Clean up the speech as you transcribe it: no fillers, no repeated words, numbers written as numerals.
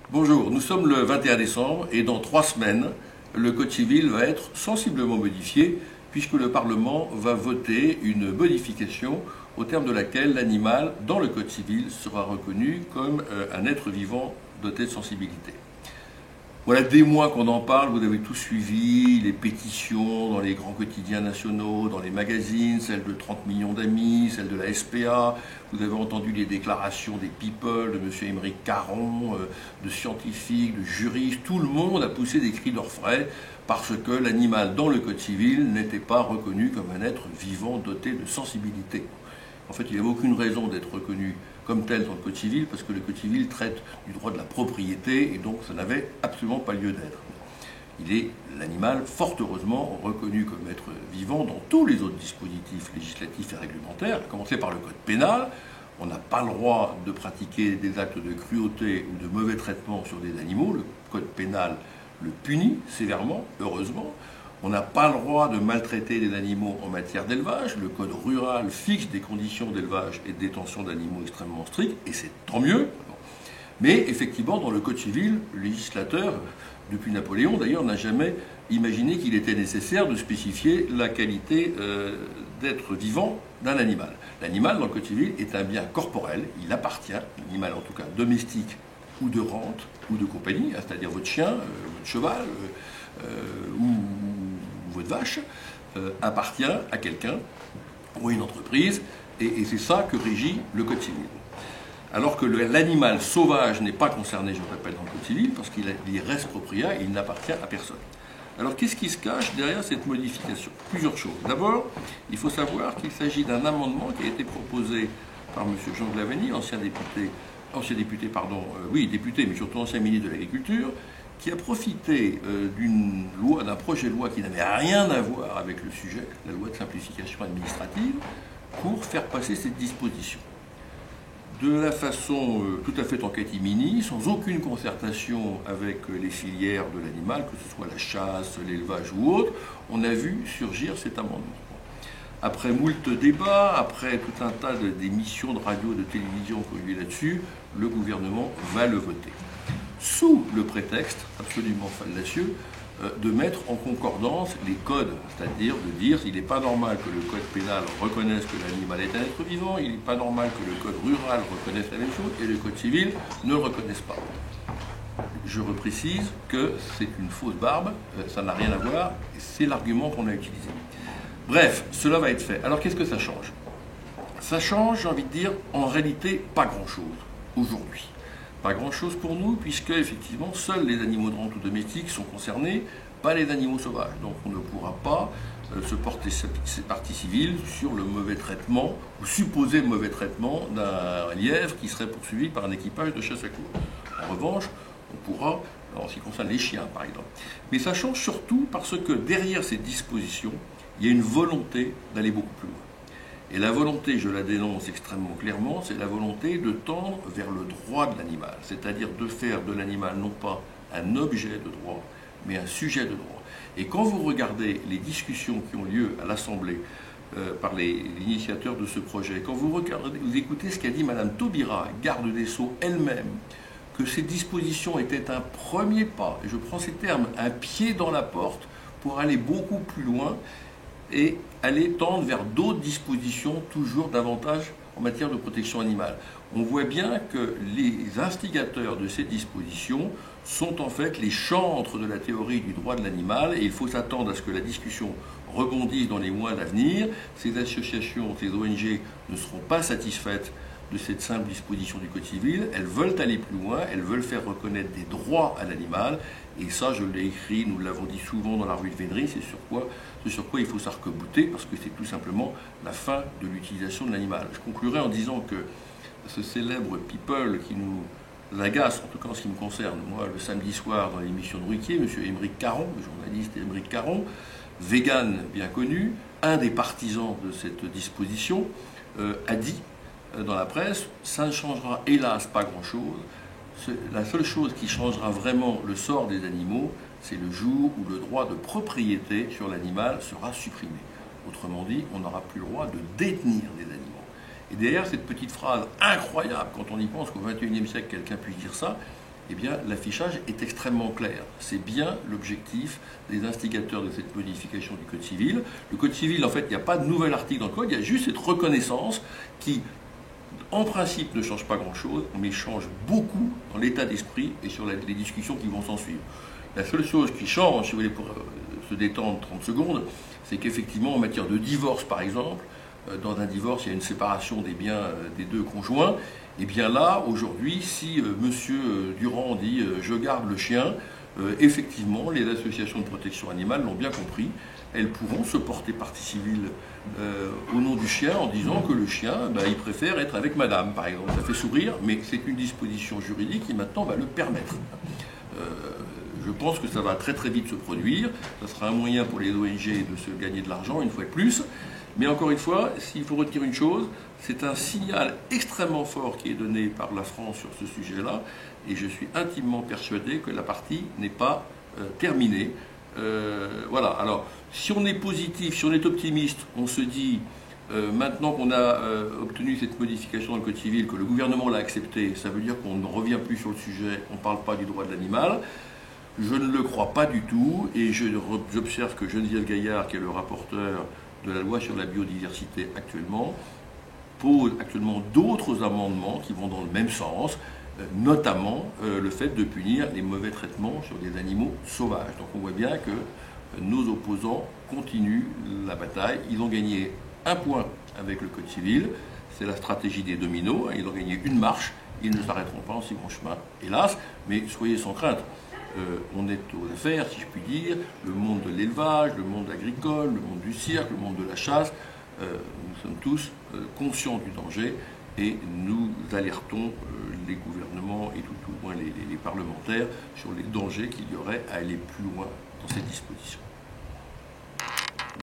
Bonjour, nous sommes le 21 décembre et dans 3 semaines, le Code civil va être sensiblement modifié puisque le Parlement va voter une modification au terme de laquelle l'animal, dans le Code civil, sera reconnu comme un être vivant doté de sensibilité. Voilà des mois qu'on en parle, vous avez tous suivi les pétitions dans les grands quotidiens nationaux, dans les magazines, celles de 30 millions d'amis, celles de la SPA, vous avez entendu les déclarations des people, de M. Émeric Caron, de scientifiques, de juristes, tout le monde a poussé des cris d'orfraie parce que l'animal dans le Code civil n'était pas reconnu comme un être vivant doté de sensibilité. En fait, il n'y avait aucune raison d'être reconnu comme tel dans le Code civil, parce que le Code civil traite du droit de la propriété, et donc ça n'avait absolument pas lieu d'être. Il est, l'animal, fort heureusement, reconnu comme être vivant dans tous les autres dispositifs législatifs et réglementaires, à commencer par le Code pénal. On n'a pas le droit de pratiquer des actes de cruauté ou de mauvais traitement sur des animaux. Le Code pénal le punit sévèrement, heureusement. On n'a pas le droit de maltraiter des animaux en matière d'élevage. Le code rural fixe des conditions d'élevage et de détention d'animaux extrêmement strictes, et c'est tant mieux. Mais effectivement, dans le code civil, le législateur, depuis Napoléon d'ailleurs, n'a jamais imaginé qu'il était nécessaire de spécifier la qualité d'être vivant d'un animal. L'animal, dans le code civil, est un bien corporel, il appartient, l'animal en tout cas domestique ou de rente ou de compagnie, c'est-à-dire votre chien, votre cheval ou votre vache, appartient à quelqu'un ou à une entreprise, et c'est ça que régit le Code civil. Alors que l'animal sauvage n'est pas concerné, je le répète, dans le Code civil, parce qu'il reste propriétaire, il n'appartient à personne. Alors qu'est-ce qui se cache derrière cette modification? Plusieurs choses. D'abord, il faut savoir qu'il s'agit d'un amendement qui a été proposé par M. Jean Glavany, député, mais surtout ancien ministre de l'Agriculture, qui a profité d'un projet de loi qui n'avait rien à voir avec le sujet, la loi de simplification administrative, pour faire passer cette disposition. De la façon tout à fait en catimini, sans aucune concertation avec les filières de l'animal, que ce soit la chasse, l'élevage ou autre, on a vu surgir cet amendement. Après moult débats, après tout un tas d'émissions de radio, de télévision qui ont eu là-dessus, le gouvernement va le voter. Sous le prétexte absolument fallacieux de mettre en concordance les codes, c'est-à-dire de dire qu'il n'est pas normal que le code pénal reconnaisse que l'animal est un être vivant, il n'est pas normal que le code rural reconnaisse la même chose et le code civil ne le reconnaisse pas. Je reprécise que c'est une fausse barbe, ça n'a rien à voir, et c'est l'argument qu'on a utilisé. Bref, cela va être fait. Alors qu'est-ce que ça change? Ça change, j'ai envie de dire, en réalité, pas grand-chose aujourd'hui. Pas grand-chose pour nous, puisque, effectivement, seuls les animaux de rente ou domestiques sont concernés, pas les animaux sauvages. Donc on ne pourra pas se porter partie civile sur le mauvais traitement, ou supposé mauvais traitement d'un lièvre qui serait poursuivi par un équipage de chasse à courre. En revanche, on pourra, en ce qui concerne les chiens, par exemple. Mais ça change surtout parce que derrière ces dispositions, il y a une volonté d'aller beaucoup plus loin. Et la volonté, je la dénonce extrêmement clairement, c'est la volonté de tendre vers le droit de l'animal, c'est-à-dire de faire de l'animal non pas un objet de droit, mais un sujet de droit. Et quand vous regardez les discussions qui ont lieu à l'Assemblée par les initiateurs de ce projet, quand vous écoutez ce qu'a dit Mme Taubira, garde des Sceaux elle-même, que ces dispositions étaient un premier pas, et je prends ces termes, un pied dans la porte pour aller beaucoup plus loin, et aller tendre vers d'autres dispositions, toujours davantage en matière de protection animale. On voit bien que les instigateurs de ces dispositions sont en fait les chantres de la théorie du droit de l'animal, et il faut s'attendre à ce que la discussion rebondisse dans les mois à venir. Ces associations, ces ONG ne seront pas satisfaites de cette simple disposition du Code civil, elles veulent aller plus loin, elles veulent faire reconnaître des droits à l'animal, et ça je l'ai écrit, nous l'avons dit souvent dans la revue de Vénery, c'est sur quoi il faut s'arc-bouter, parce que c'est tout simplement la fin de l'utilisation de l'animal. Je conclurai en disant que ce célèbre people qui nous agace, en tout cas en ce qui me concerne, moi le samedi soir dans l'émission de Ruquier, M. Émeric Caron, le journaliste Émeric Caron, vegan bien connu, un des partisans de cette disposition, a dit dans la presse, ça ne changera hélas pas grand-chose. La seule chose qui changera vraiment le sort des animaux, c'est le jour où le droit de propriété sur l'animal sera supprimé. Autrement dit, on n'aura plus le droit de détenir des animaux. Et derrière cette petite phrase incroyable, quand on y pense qu'au XXIe siècle, quelqu'un puisse dire ça, eh bien l'affichage est extrêmement clair. C'est bien l'objectif des instigateurs de cette modification du Code civil. Le Code civil, en fait, il n'y a pas de nouvel article dans le Code, il y a juste cette reconnaissance qui, en principe, ne change pas grand-chose, mais change beaucoup dans l'état d'esprit et sur les discussions qui vont s'en suivre. La seule chose qui change, si vous voulez, pour se détendre 30 secondes, c'est qu'effectivement, en matière de divorce, par exemple, dans un divorce, il y a une séparation des biens des deux conjoints. Et bien là, aujourd'hui, si monsieur Durand dit je garde le chien, effectivement, les associations de protection animale l'ont bien compris. Elles pourront se porter partie civile au nom du chien en disant que le chien, il préfère être avec madame, par exemple. Ça fait sourire, mais c'est une disposition juridique qui maintenant va le permettre. Je pense que ça va très très vite se produire. Ça sera un moyen pour les ONG de se gagner de l'argent, une fois de plus. Mais encore une fois, s'il faut retenir une chose, c'est un signal extrêmement fort qui est donné par la France sur ce sujet-là. Et je suis intimement persuadé que la partie n'est pas terminée. Voilà. Alors, si on est positif, si on est optimiste, on se dit, maintenant qu'on a obtenu cette modification dans le Code civil, que le gouvernement l'a accepté, ça veut dire qu'on ne revient plus sur le sujet, on ne parle pas du droit de l'animal. Je ne le crois pas du tout, et j'observe que Geneviève Gaillard, qui est le rapporteur de la loi sur la biodiversité actuellement, pose actuellement d'autres amendements qui vont dans le même sens, notamment le fait de punir les mauvais traitements sur des animaux sauvages. Donc on voit bien que nos opposants continuent la bataille. Ils ont gagné un point avec le Code civil, c'est la stratégie des dominos, ils ont gagné une marche, ils ne s'arrêteront pas en si bon chemin, hélas, mais soyez sans crainte. On est aux affaires, si je puis dire, le monde de l'élevage, le monde agricole, le monde du cirque, le monde de la chasse. Nous sommes tous conscients du danger et nous alertons les gouvernements et tout au moins les parlementaires sur les dangers qu'il y aurait à aller plus loin dans cette disposition.